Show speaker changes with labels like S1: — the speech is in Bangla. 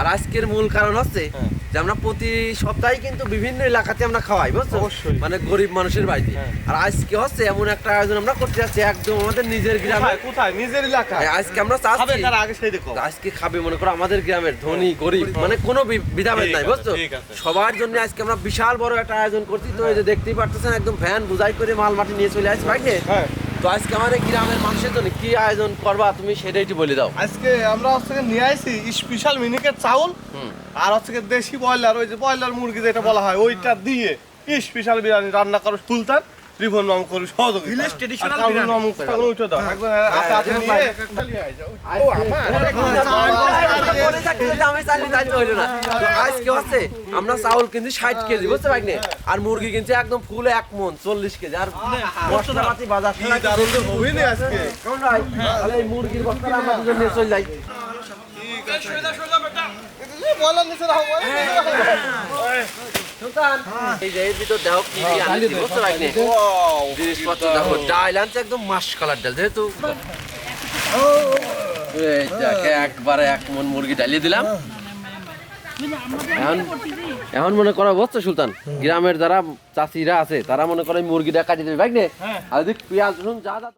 S1: আর আজকের মূল কারণ হচ্ছে যে আমরা প্রতি সপ্তাহে কিন্তু বিভিন্ন এলাকাতে আমরা খাওয়াই, বুঝছো?
S2: অবশ্যই।
S1: মানে গরিব মানুষের বাড়িতে। আর আজকে হচ্ছে এমন একটা আয়োজন আমরা করতে যাচ্ছি একদম আমাদের নিজের গ্রামে।
S2: কোথায়? নিজের এলাকায়।
S1: আজকে আমরা চাচ্ছি
S2: আগে সেই দেখো।
S1: আজকে খাবে মনে করো আমাদের গ্রামের ধনী গরিব মানে কোনো বিধাভেদ নাই, বুঝছো?
S2: ঠিক আছে।
S1: সবার জন্য আজকে আমরা বিশাল বড় একটা আয়োজন করছি। তো এই যে দেখতেই পারতেছেন একদম ভ্যান বুঝাই করে মাল মাটি নিয়ে চলে আসছে বাইরে।
S2: হ্যাঁ।
S1: তো আজকে আমাদের গ্রামের মানুষের জন্য কি আয়োজন করবা তুমি সেটাই একটু বলে দাও।
S2: আজকে আমরা হচ্ছে নিয়ে আইছি স্পেশাল মিনিকেট চাউল আর হচ্ছে দেশি ব্রয়লার, ওই যে ব্রয়লার মুরগি যেটা বলা হয় ওইটা দিয়ে স্পেশাল বিরিয়ানি রান্না করো সুলতান রিভন মাম করো সহযোগী।
S3: ভিলেজ ট্রেডিশনাল
S2: বিরিয়ানি ওইটা দাও একদম হাতে হাতে নিয়ে ও আমার
S1: আজকে হচ্ছে আমরা চাউল কিনছি 60 কেজি, বুঝতে পারলি? আর মুরগি কিনছি একদম ফুল 1 মণ 40 কেজি। আর মশলাপাতি বাজার
S2: কি দারুণ তো হইনি আজকে।
S1: কেমন ভাই? তাহলে এই মুরগির বস্তাটা আমরা দুজন নিয়ে চলে যাই।
S2: বলার নিচে রাখো।
S1: সুলতান, এই যে এর ভিতর দেখো কি কি আনছি, বুঝতে পারলি? জিনিসপত্র দেখো, ডাল আনছে একদম মাস কালার ডাল, যেহেতু এই দেখে একবারে 1 মণ মুরগি ডালিয়ে দিলাম। এখন মনে করো, বুঝছো সুলতান, গ্রামের যারা চাষিরা আছে তারা মনে করে মুরগিটা কাটিয়ে দেবে, ভাই না? আর পেঁয়াজ রসুন যা যা